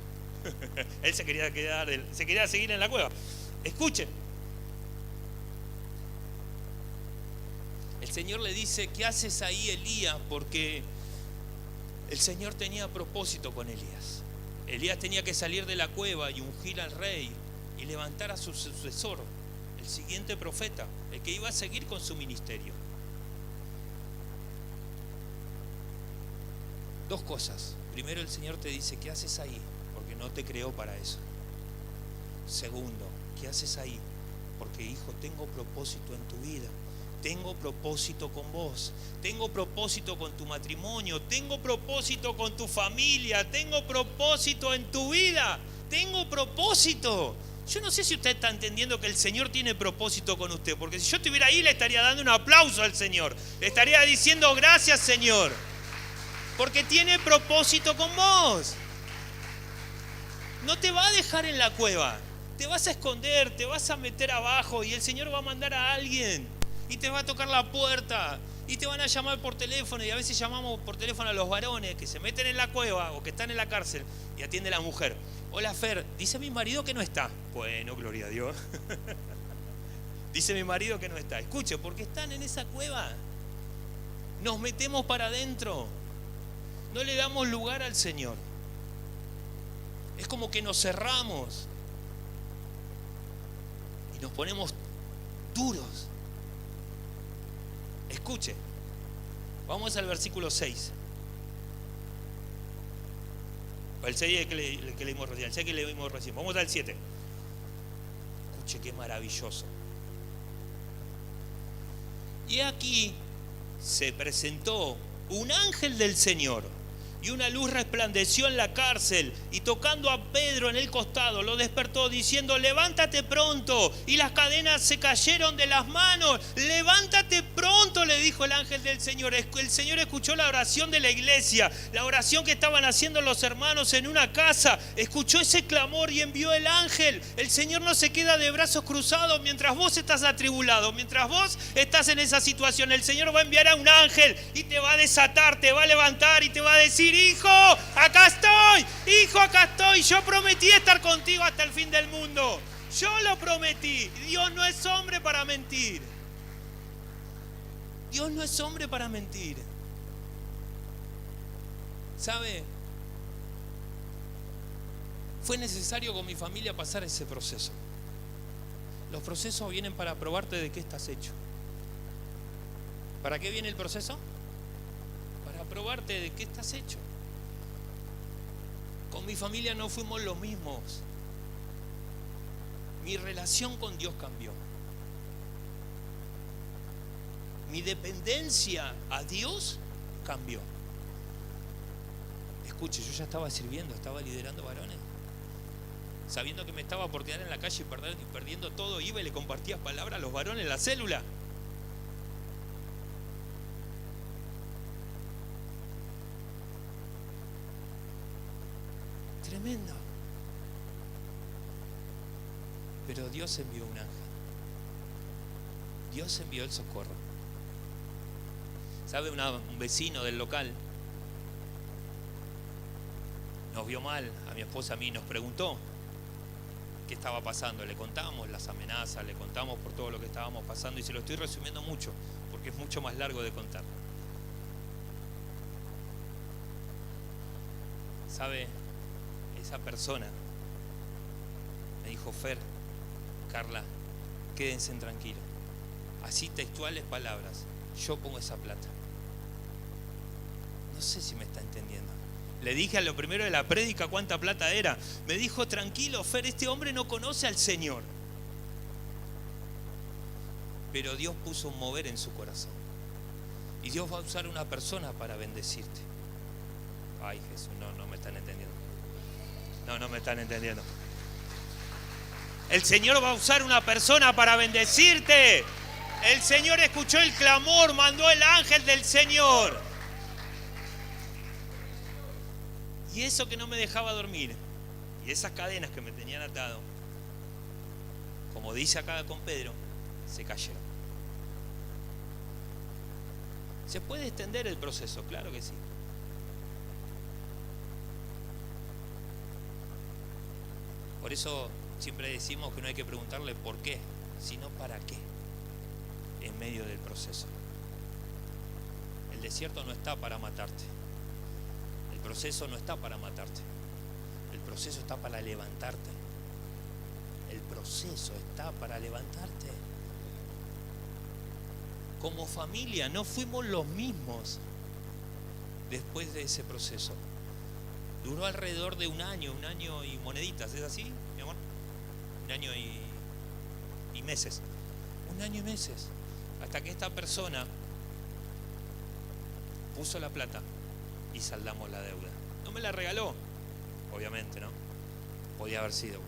Él se quería seguir en la cueva. Escuchen. el Señor le dice, ¿qué haces ahí, Elías? Porque el Señor tenía propósito con Elías. Elías tenía que salir de la cueva y ungir al rey y levantar a su sucesor, el siguiente profeta, el que iba a seguir con su ministerio. Dos cosas. Primero, el Señor te dice, ¿qué haces ahí? Porque no te creó para eso. Segundo, ¿qué haces ahí? Porque, hijo, tengo propósito en tu vida. Tengo propósito con vos. Tengo propósito con tu matrimonio. Tengo propósito con tu familia. Tengo propósito en tu vida. Tengo propósito. Yo no sé si usted está entendiendo que el Señor tiene propósito con usted. Porque si yo estuviera ahí, le estaría dando un aplauso al Señor. Le estaría diciendo, gracias, Señor. Porque tiene propósito con vos. No te va a dejar en la cueva. Te vas a esconder, te vas a meter abajo y el Señor va a mandar a alguien y te va a tocar la puerta y te van a llamar por teléfono, y a veces llamamos por teléfono a los varones que se meten en la cueva o que están en la cárcel y atiende la mujer. Hola, Fer, dice mi marido que no está. Bueno, gloria a Dios. Dice mi marido que no está. Escuche, porque están en esa cueva. Nos metemos para adentro. No le damos lugar al Señor. Es como que nos cerramos y nos ponemos duros. Escuche, vamos al versículo 6. El 6 que leímos recién, el 6 que leímos recién. Vamos al 7. Escuche, qué maravilloso. Y aquí se presentó un ángel del Señor, y una luz resplandeció en la cárcel, y tocando a Pedro en el costado, lo despertó diciendo, levántate pronto. Y las cadenas se cayeron de las manos. Levántate pronto, le dijo el ángel del Señor. El Señor escuchó la oración de la iglesia, la oración que estaban haciendo los hermanos en una casa. Escuchó ese clamor y envió el ángel. El Señor no se queda de brazos cruzados mientras vos estás atribulado, mientras vos estás en esa situación. El Señor va a enviar a un ángel y te va a desatar, te va a levantar y te va a decir, hijo, acá estoy, hijo, acá estoy. Yo prometí estar contigo hasta el fin del mundo. Yo lo prometí. Dios no es hombre para mentir. Dios no es hombre para mentir. ¿Sabe? Fue necesario con mi familia pasar ese proceso. Los procesos vienen para probarte de qué estás hecho. ¿Para qué viene el proceso? Para probarte de qué estás hecho. Con mi familia no fuimos los mismos. Mi relación con Dios cambió. Mi dependencia a Dios cambió. Escuche, yo ya estaba sirviendo, estaba liderando varones. Sabiendo que me estaba por quedar en la calle y perdiendo todo, iba y le compartía palabras a los varones en la célula. Tremendo. Pero Dios envió un ángel. Dios envió el socorro. ¿Sabe? Un vecino del local nos vio mal, a mi esposa, a mí, nos preguntó qué estaba pasando. Le contamos las amenazas, le contamos por todo lo que estábamos pasando, y se lo estoy resumiendo mucho porque es mucho más largo de contar. ¿Sabe? Esa persona me dijo, Fer, Carla, quédense tranquilos. Así textuales palabras, yo pongo esa plata. No sé si me está entendiendo. Le dije a lo primero de la prédica cuánta plata era. Me dijo, tranquilo, Fer, este hombre no conoce al Señor. Pero Dios puso un mover en su corazón. Y Dios va a usar una persona para bendecirte. Ay, Jesús, no me están entendiendo. No me están entendiendo. El Señor va a usar una persona para bendecirte. El Señor escuchó el clamor, mandó el ángel del Señor. Y eso que no me dejaba dormir, y esas cadenas que me tenían atado, como dice acá con Pedro, se cayeron. ¿Se puede extender el proceso? Claro que sí. Por eso siempre decimos que no hay que preguntarle por qué, sino para qué, en medio del proceso. El desierto no está para matarte. El proceso no está para matarte. El proceso está para levantarte. El proceso está para levantarte. Como familia no fuimos los mismos después de ese proceso. Duró alrededor de un año y moneditas, ¿es así, mi amor? Un año y meses. Un año y meses. Hasta que esta persona puso la plata y saldamos la deuda. No me la regaló, obviamente, ¿no? Podía haber sido.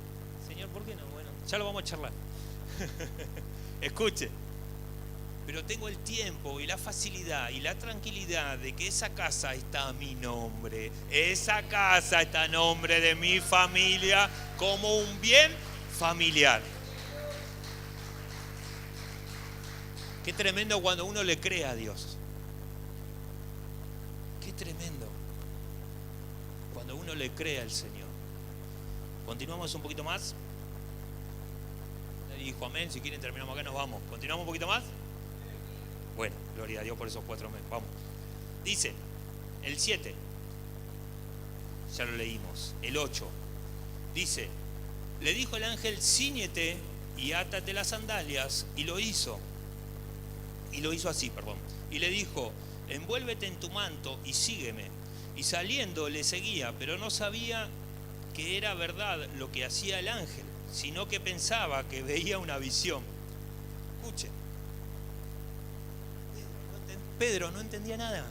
Señor, ¿por qué no? Bueno, ya lo vamos a charlar. Escuche. Pero tengo el tiempo y la facilidad y la tranquilidad de que esa casa está a mi nombre. Esa casa está a nombre de mi familia como un bien familiar. Qué tremendo cuando uno le cree a Dios. Qué tremendo cuando uno le cree al Señor. Continuamos un poquito más. Nadie dijo amén. Si quieren terminamos acá, nos vamos. ¿Continuamos un poquito más? Bueno, gloria a Dios por esos 4 meses. Vamos. Dice, el 7. Ya lo leímos. El 8. Dice, le dijo el ángel, cíñete y átate las sandalias. Y lo hizo. Y lo hizo así, perdón. Y le dijo, envuélvete en tu manto y sígueme. Y saliendo le seguía, pero no sabía que era verdad lo que hacía el ángel, sino que pensaba que veía una visión. Escuchen. Pedro no entendía nada.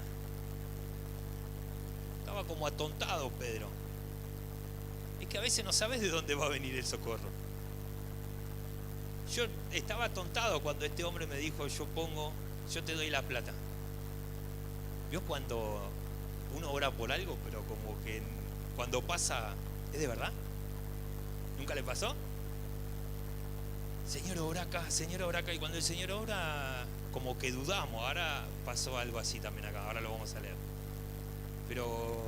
Estaba como atontado Pedro. Es que a veces no sabes de dónde va a venir el socorro. Yo estaba atontado cuando este hombre me dijo, yo te doy la plata. ¿Vio cuando uno ora por algo, pero como que cuando pasa, ¿es de verdad? ¿Nunca le pasó? Señor, ora acá, Señor, ora acá. Y cuando el Señor ora, como que dudamos. Ahora pasó algo así también acá, ahora lo vamos a leer. Pero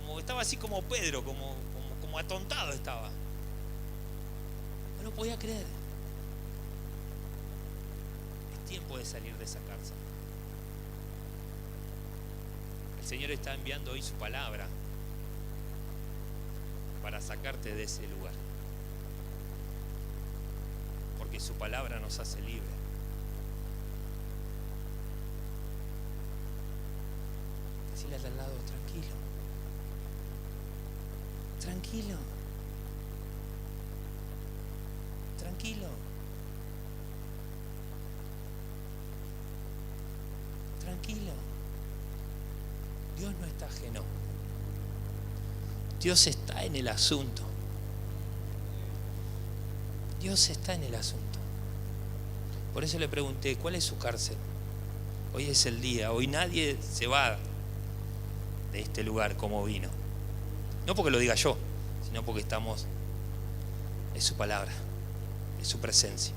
como estaba así como Pedro, como atontado estaba. No lo podía creer. Es tiempo de salir de esa cárcel. El Señor está enviando hoy su palabra para sacarte de ese lugar. Porque su palabra nos hace libres. Decirle al lado, tranquilo. Tranquilo. Tranquilo. Tranquilo. Dios no está ajeno. Dios está en el asunto. Dios está en el asunto. Por eso le pregunté, ¿cuál es su cárcel? Hoy es el día. Hoy nadie se va de este lugar como vino. No porque lo diga yo, sino porque estamos, es su palabra, es su presencia.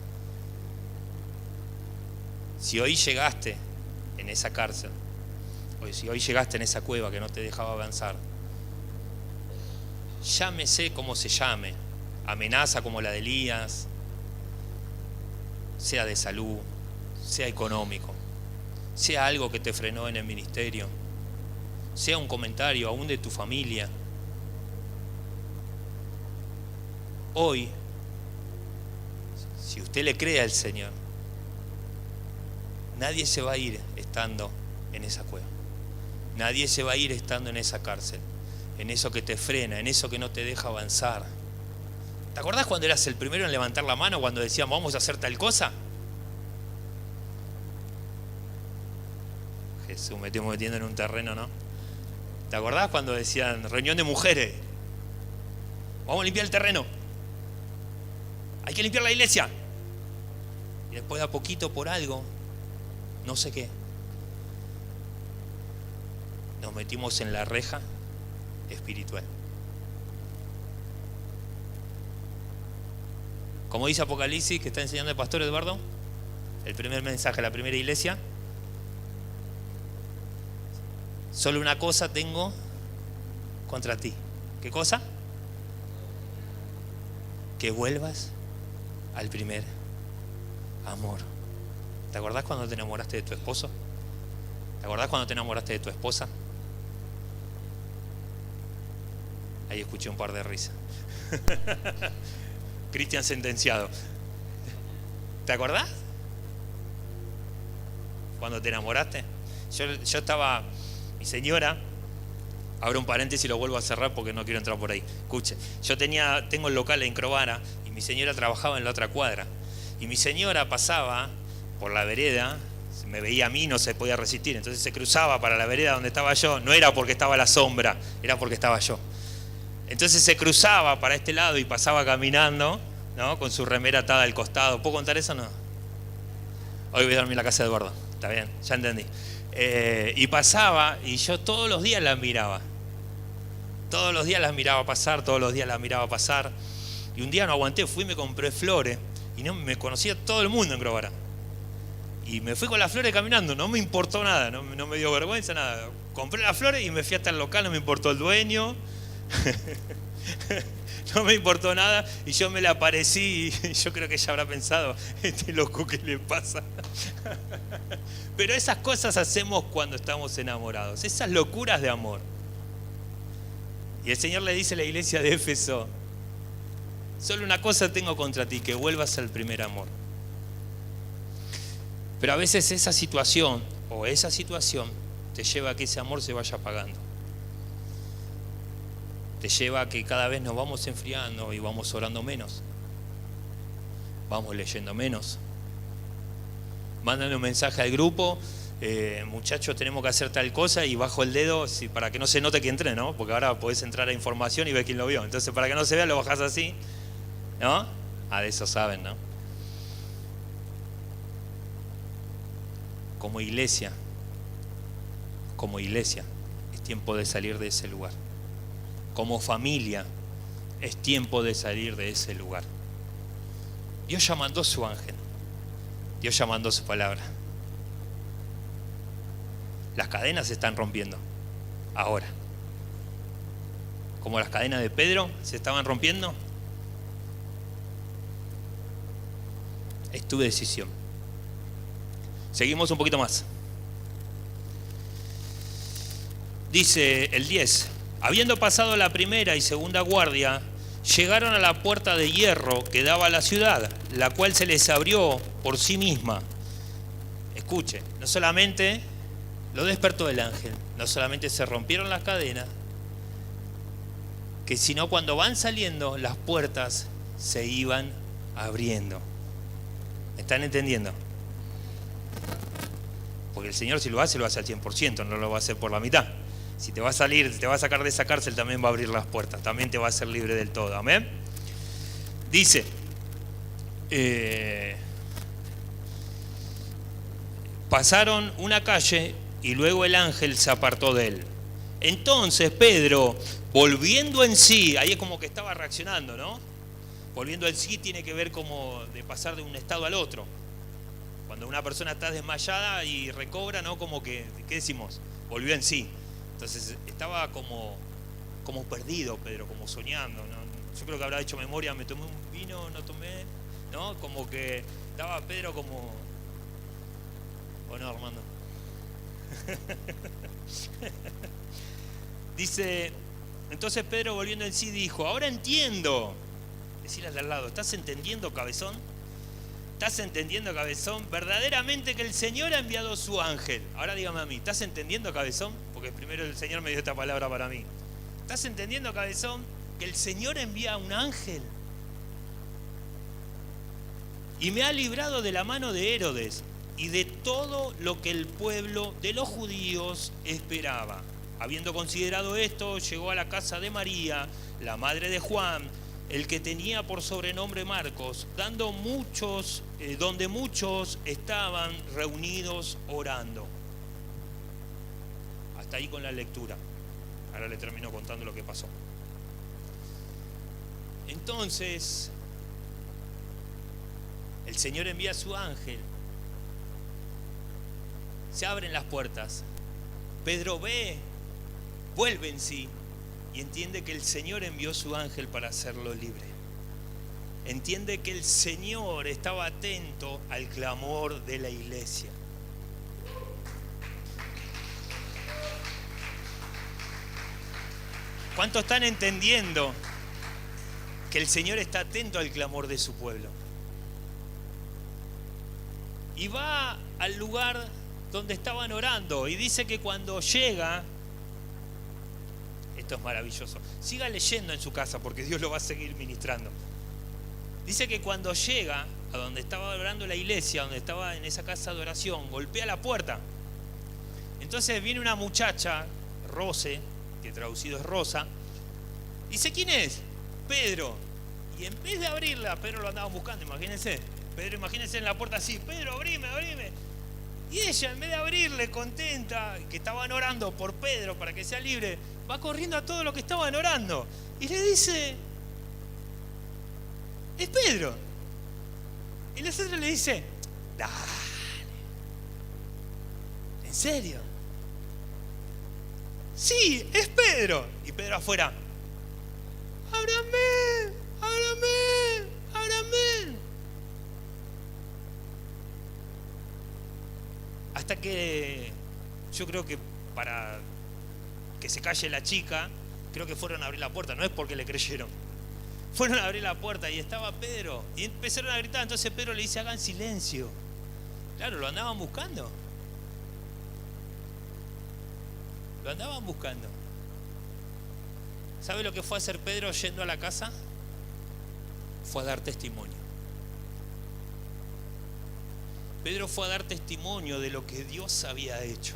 Si hoy llegaste en esa cárcel, o si hoy llegaste en esa cueva que no te dejaba avanzar, llámese como se llame, amenaza como la de Elías, sea de salud, sea económico, sea algo que te frenó en el ministerio, sea un comentario aún de tu familia. Hoy, si usted le cree al Señor, nadie se va a ir estando en esa cueva. Nadie se va a ir estando en esa cárcel, en eso que te frena, en eso que no te deja avanzar. ¿Te acordás cuando eras el primero en levantar la mano cuando decíamos vamos a hacer tal cosa? Jesús, me estoy metiendo en un terreno, ¿no? ¿Te acordás cuando decían reunión de mujeres? Vamos a limpiar el terreno. Hay que limpiar la iglesia. Y después de a poquito por algo, no sé qué, nos metimos en la reja espiritual. Como dice Apocalipsis, que está enseñando el pastor Eduardo, el primer mensaje a la primera iglesia: solo una cosa tengo contra ti. ¿Qué cosa? Que vuelvas al primer amor. ¿Te acordás cuando te enamoraste de tu esposo? ¿Te acordás cuando te enamoraste de tu esposa? Ahí escuché un par de risas. Cristian sentenciado. ¿Te acordás? Cuando te enamoraste. Yo estaba, mi señora, abro un paréntesis y lo vuelvo a cerrar porque no quiero entrar por ahí. Escuche, tengo el local en Crovara y mi señora trabajaba en la otra cuadra. Y mi señora pasaba por la vereda, me veía a mí, no se podía resistir, entonces se cruzaba para la vereda donde estaba yo. No era porque estaba a la sombra, era porque estaba yo. Entonces se cruzaba para este lado y pasaba caminando, ¿no? Con su remera atada al costado. ¿Puedo contar eso o no? Hoy voy a dormir en la casa de Eduardo. Está bien, ya entendí. Y pasaba y yo todos los días la miraba. Todos los días la miraba pasar, todos los días la miraba pasar. Y un día no aguanté, fui y me compré flores. Y no me conocía todo el mundo en Crovara. Y me fui con las flores caminando, no me importó nada, no me dio vergüenza, nada. Compré las flores y me fui hasta el local, no me importó el dueño. No me importó nada y yo me le aparecí y yo creo que ella habrá pensado, este loco, ¿qué le pasa? Pero esas cosas hacemos cuando estamos enamorados, esas locuras de amor. Y el Señor le dice a la iglesia de Éfeso: solo una cosa tengo contra ti, que vuelvas al primer amor. Pero a veces esa situación te lleva a que ese amor se vaya apagando. Te lleva a que cada vez nos vamos enfriando y vamos orando menos. Vamos leyendo menos. Mandan un mensaje al grupo, muchachos, tenemos que hacer tal cosa, y bajo el dedo para que no se note que entré, ¿no? Porque ahora podés entrar a información y ver quién lo vio. Entonces, para que no se vea, lo bajás así, ¿no? De eso saben, ¿no? Como iglesia, es tiempo de salir de ese lugar. Como familia, es tiempo de salir de ese lugar. Dios ya mandó su ángel. Dios ya mandó su palabra. Las cadenas se están rompiendo ahora. Como las cadenas de Pedro se estaban rompiendo. Es tu decisión. Seguimos un poquito más. Dice el 10. Habiendo pasado la primera y segunda guardia, llegaron a la puerta de hierro que daba a la ciudad, la cual se les abrió por sí misma. Escuche, no solamente lo despertó el ángel, no solamente se rompieron las cadenas, que sino cuando van saliendo, las puertas se iban abriendo. ¿Me están entendiendo? Porque el Señor, si lo hace al 100%, no lo va a hacer por la mitad. Si te va a salir, te va a sacar de esa cárcel, también va a abrir las puertas, también te va a hacer libre del todo. Amén. Dice, pasaron una calle y luego el ángel se apartó de él. Entonces Pedro, volviendo en sí, ahí es como que estaba reaccionando, ¿no? Volviendo en sí tiene que ver como de pasar de un estado al otro. Cuando una persona está desmayada y recobra, ¿no? Como que, ¿qué decimos? Volvió en sí. Entonces estaba como perdido Pedro, como soñando, ¿no? Yo creo que habrá hecho memoria, me tomé un vino, no tomé, ¿no? Como que estaba Pedro como... ¿O no, Armando? Dice, entonces Pedro, volviendo en sí, dijo: ahora entiendo. Decirle al de al lado: ¿estás entendiendo, cabezón? ¿Estás entendiendo, cabezón? Verdaderamente que el Señor ha enviado su ángel. Ahora dígame a mí: ¿estás entendiendo, cabezón? Porque primero el Señor me dio esta palabra para mí. ¿Estás entendiendo, cabezón? Que el Señor envía un ángel y me ha librado de la mano de Herodes y de todo lo que el pueblo de los judíos esperaba. Habiendo considerado esto, llegó a la casa de María, la madre de Juan, el que tenía por sobrenombre Marcos, donde muchos estaban reunidos orando. Hasta ahí con la lectura. Ahora le termino contando lo que pasó. Entonces, el Señor envía a su ángel. Se abren las puertas. Pedro ve, vuelve en sí y entiende que el Señor envió su ángel para hacerlo libre. Entiende que el Señor estaba atento al clamor de la iglesia. ¿Cuántos están entendiendo que el Señor está atento al clamor de su pueblo? Y va al lugar donde estaban orando y dice que cuando llega, esto es maravilloso, siga leyendo en su casa porque Dios lo va a seguir ministrando. Dice que cuando llega a donde estaba orando la iglesia, donde estaba en esa casa de oración, golpea la puerta. Entonces viene una muchacha, Rose, que traducido es Rosa, dice: ¿quién es? Pedro. Y en vez de abrirla, Pedro lo andaban buscando, imagínense. Pedro, imagínense en la puerta así: Pedro, abrime, abrime. Y ella, en vez de abrirle, contenta, que estaban orando por Pedro para que sea libre, va corriendo a todos los que estaban orando y le dice: es Pedro. Y los otros le dice: dale, ¿en serio? Sí, es Pedro. Y Pedro afuera: ábrame, ábrame, ábrame. Hasta que yo creo que para que se calle la chica, creo que fueron a abrir la puerta, no es porque le creyeron. Fueron a abrir la puerta y estaba Pedro y empezaron a gritar. Entonces Pedro le dice: hagan silencio. Claro, lo andaban buscando. Lo andaban buscando. ¿Sabe lo que fue a hacer Pedro yendo a la casa? Fue a dar testimonio. Pedro fue a dar testimonio de lo que Dios había hecho.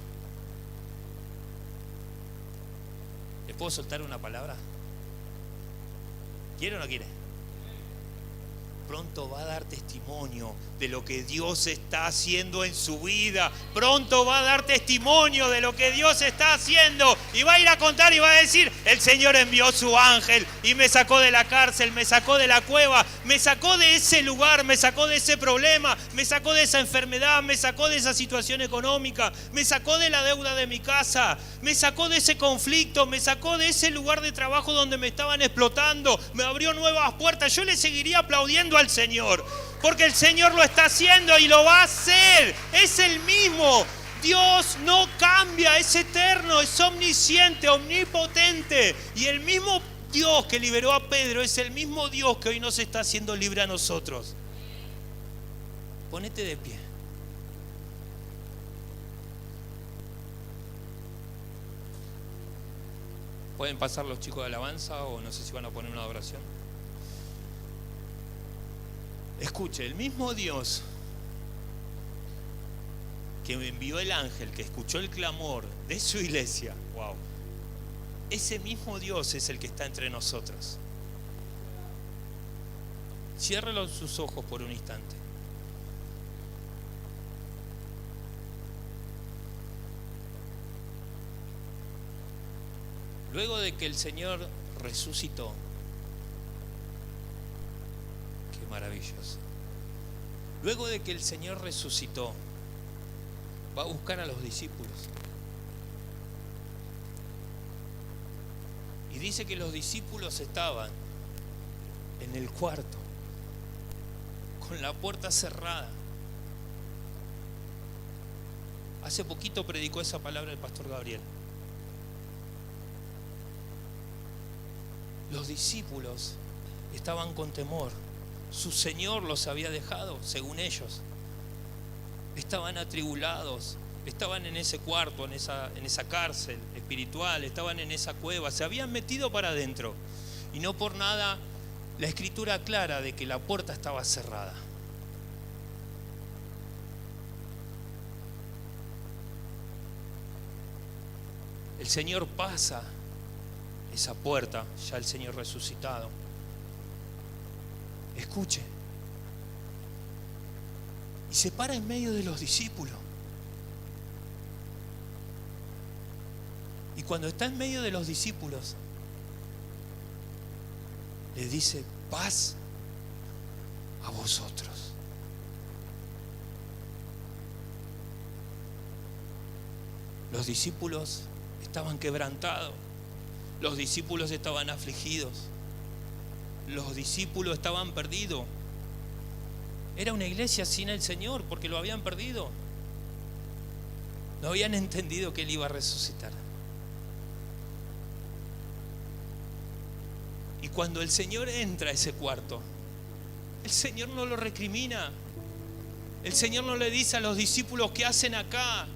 ¿Les puedo soltar una palabra? ¿Quiere o no quiere? Pronto va a dar testimonio de lo que Dios está haciendo en su vida. Pronto va a dar testimonio de lo que Dios está haciendo. Y va a ir a contar y va a decir: el Señor envió su ángel y me sacó de la cárcel, me sacó de la cueva, me sacó de ese lugar, me sacó de ese problema, me sacó de esa enfermedad, me sacó de esa situación económica, me sacó de la deuda de mi casa, me sacó de ese conflicto, me sacó de ese lugar de trabajo donde me estaban explotando, me abrió nuevas puertas. Yo le seguiría aplaudiendo al Señor, porque el Señor lo está haciendo y lo va a hacer. Es el mismo. Dios no cambia, es eterno, es omnisciente, omnipotente. Y el mismo Dios que liberó a Pedro es el mismo Dios que hoy nos está haciendo libre a nosotros. Ponete de pie. ¿Pueden pasar los chicos de alabanza o no sé si van a poner una adoración? Escuche, el mismo Dios que envió el ángel, que escuchó el clamor de su iglesia, wow, ese mismo Dios es el que está entre nosotros. Ciérrelo sus ojos por un instante. Luego de que el Señor resucitó, qué maravilloso. Luego de que el Señor resucitó, va a buscar a los discípulos. Y dice que los discípulos estaban en el cuarto, con la puerta cerrada. Hace poquito predicó esa palabra el pastor Gabriel. Los discípulos estaban con temor. Su Señor los había dejado, según ellos. Estaban atribulados, estaban en ese cuarto, en esa cárcel espiritual, estaban en esa cueva, se habían metido para adentro. Y no por nada la Escritura aclara de que la puerta estaba cerrada. El Señor pasa esa puerta, ya el Señor resucitado. Escuche. Y se para en medio de los discípulos. Y cuando está en medio de los discípulos, les dice: paz a vosotros. Los discípulos estaban quebrantados. Los discípulos estaban afligidos. Los discípulos estaban perdidos. Era una iglesia sin el Señor porque lo habían perdido. No habían entendido que Él iba a resucitar. cuando el Señor entra a ese cuarto, el Señor no lo recrimina. El Señor no le dice a los discípulos qué hacen acá.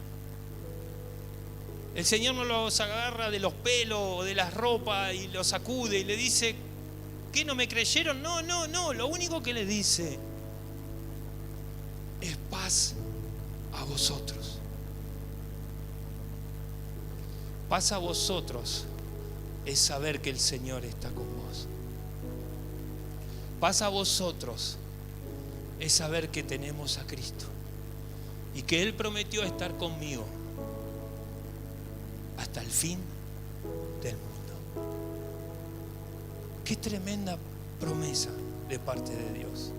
El Señor no los agarra de los pelos o de las ropas y los sacude y le dice, ¿qué, no me creyeron? No. Lo único que le dice es paz a vosotros. Paz a vosotros es saber que el Señor está con vos. Paz a vosotros es saber que tenemos a Cristo y que Él prometió estar conmigo hasta el fin del mundo. Qué tremenda promesa de parte de Dios.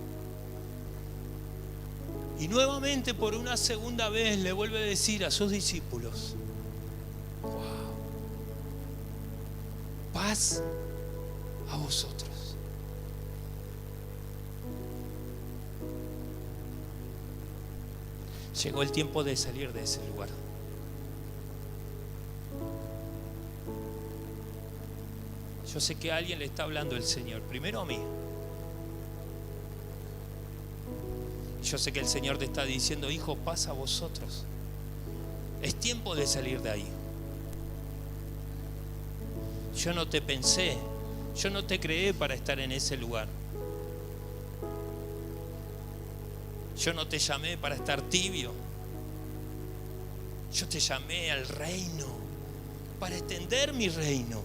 Y nuevamente, por una segunda vez, le vuelve a decir a sus discípulos, wow, paz a vosotros. Llegó el tiempo de salir de ese lugar. Yo sé que a alguien le está hablando el Señor, primero a mí. Yo sé que el Señor te está diciendo, hijo, paz a vosotros. Es tiempo de salir de ahí. Yo no te pensé, yo no te creé para estar en ese lugar. Yo no te llamé para estar tibio. Yo te llamé al reino, para extender mi reino,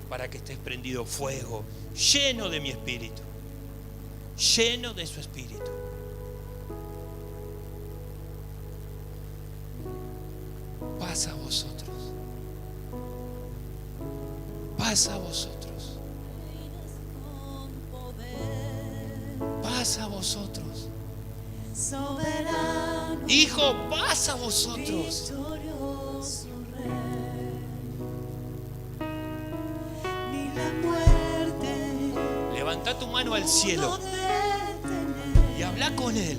para que estés prendido fuego, lleno de mi espíritu, lleno de su espíritu. Paz a vosotros. Paz a vosotros. Paz a vosotros. Soberano, hijo, paz a vosotros. victorioso Rey, ni la muerte Levanta tu mano al cielo pudo detener y habla con Él.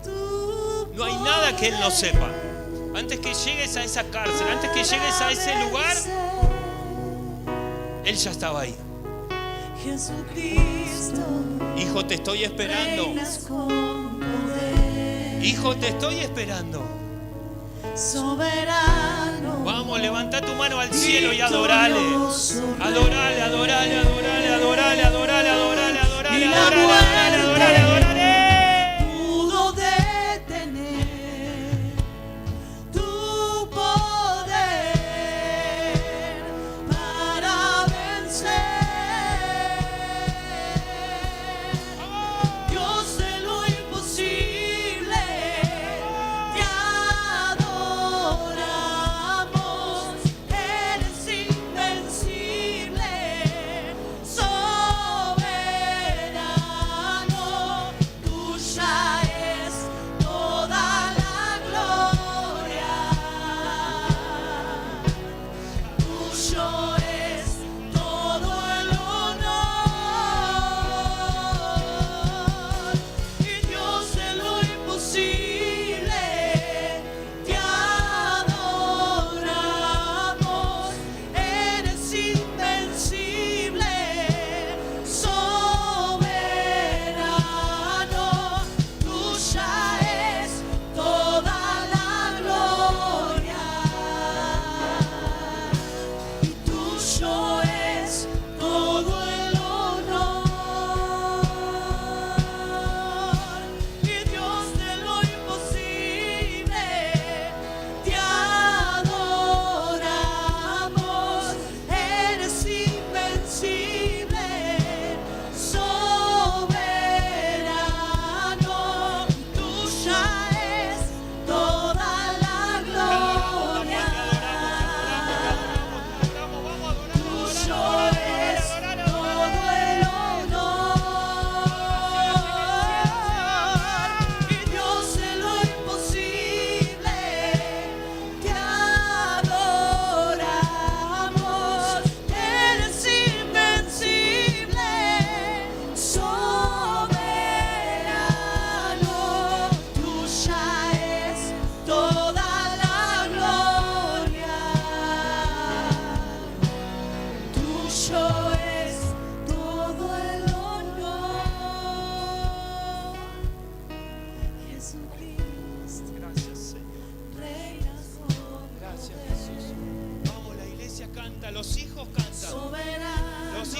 tu No hay nada que Él no sepa. Antes que llegues a esa cárcel, antes que llegues a ese lugar, Él ya estaba ahí. Jesucristo, Hijo, te estoy esperando. reinas con poder. Hijo, te estoy esperando. Soberano, Vamos, levanta tu mano al cielo y adorale. victorioso Rey. Adorale, adorale, adorale, adorale, adorale, adorale, adorale, Y la adorale, adorale, adorale, adorale. pudo detener tu poder para vencer. Dios de lo imposible, te adoramos. Eres invencible, soberano,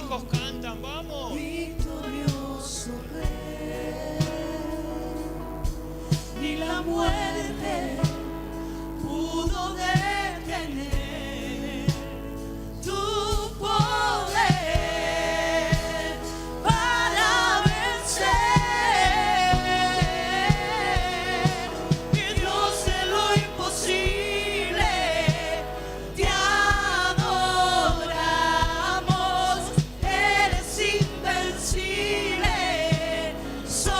hijos cantan, vamos. victorioso Rey, ni la muerte pudo detener tu poder para vencer. Y Dios de lo imposible, te adoramos, eres invencible, soberano,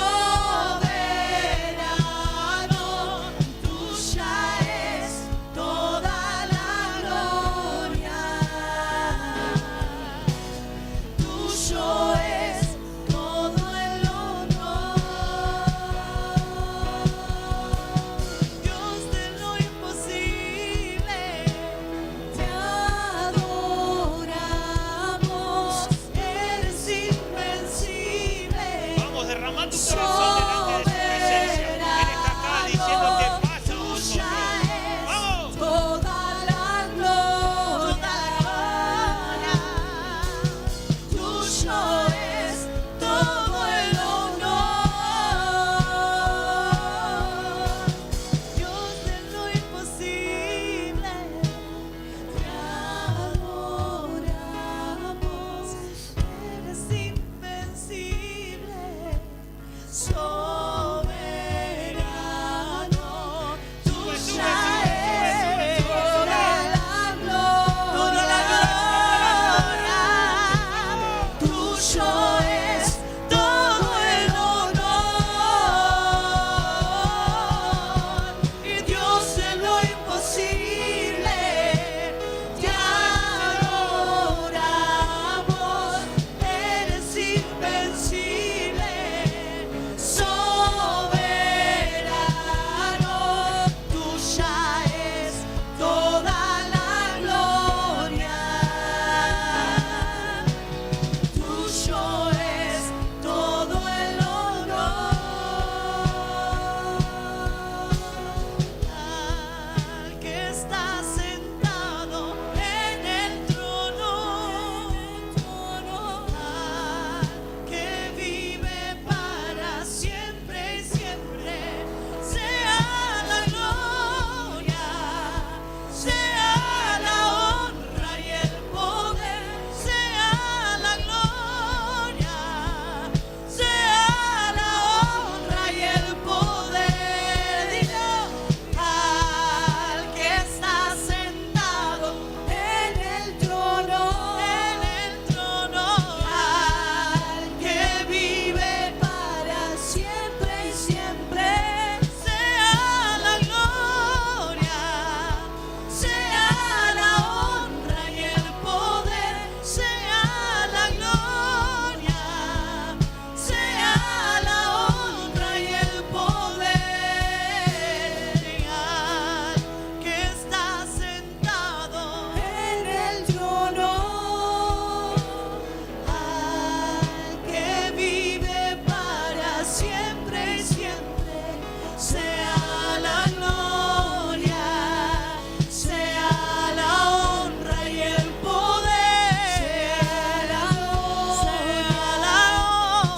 tuya es toda la gloria, tuyo es todo el honor. Dios de lo imposible, te adoramos, eres invencible, Vamos, derrama tu corazón delante de su presencia. Él está acá diciéndote, pasa vos, tuya hombre. es Vamos. toda la gloria, tuyo es todo el honor. Dios de lo imposible, te adoramos, eres invencible, soberano, tuya es toda la gloria, tuyo es todo el honor. Y Dios de lo imposible, te adoramos, eres invencible, soberano, tuya es toda la gloria, tuyo es todo el honor. Al que está sentado en el trono, al que vive para siempre y siempre, sea la gloria, sea la honra y el poder, sea la gloria, sea la honra y el poder. Dilo, al que está sentado en el trono, al que vive para siempre y siempre, sea la gloria, sea la honra y el poder, sea la gloria, sea la honra y el poder. Al que está sentado en el trono, al que vive para siempre y siempre, sea la gloria, sea la honra y el poder,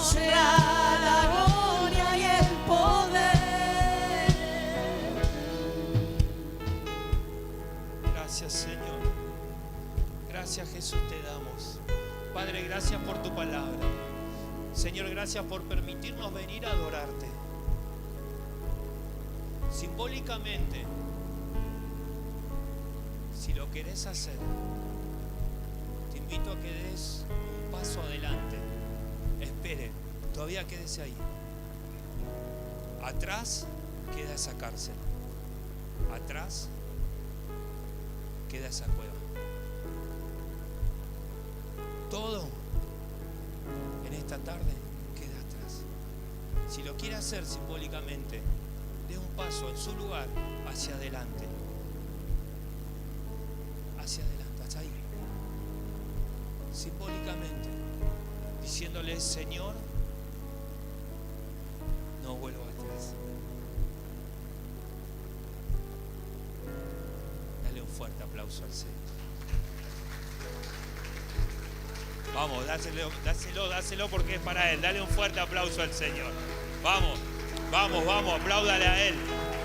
sea la gloria y el poder. Gracias, Señor. Gracias, Jesús, te damos. Padre, gracias por tu palabra. Señor, gracias por permitirnos venir a adorarte. Simbólicamente, si lo querés hacer, te invito a que des un paso adelante. Espere, todavía quédese ahí. Atrás queda esa cárcel. Atrás queda esa cueva. Todo en esta tarde queda atrás. Si lo quiere hacer simbólicamente, dé un paso en su lugar hacia adelante. Hacia adelante, hasta ahí. Simbólicamente, diciéndole, Señor, no vuelvo atrás. Dale un fuerte aplauso al Señor. Vamos, dáselo porque es para Él. Dale un fuerte aplauso al Señor. Vamos, vamos, vamos, apláudale a Él.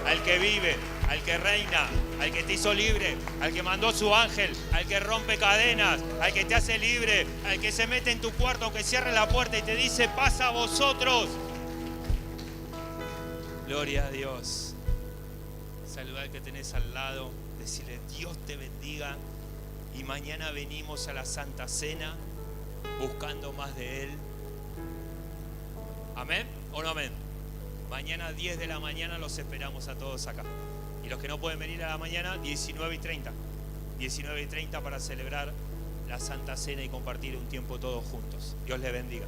Al que vive, al que reina, al que te hizo libre, al que mandó su ángel, al que rompe cadenas, al que te hace libre, al que se mete en tu cuarto aunque cierre la puerta y te dice, pasa a vosotros. Gloria a Dios. Saluda al que tenés al lado, decirle, Dios te bendiga. Y mañana venimos a la Santa Cena buscando más de Él. ¿Amén o no amén? Mañana 10 de la mañana los esperamos a todos acá. Y los que no pueden venir a la mañana, 19:30. 19:30 para celebrar la Santa Cena y compartir un tiempo todos juntos. Dios les bendiga.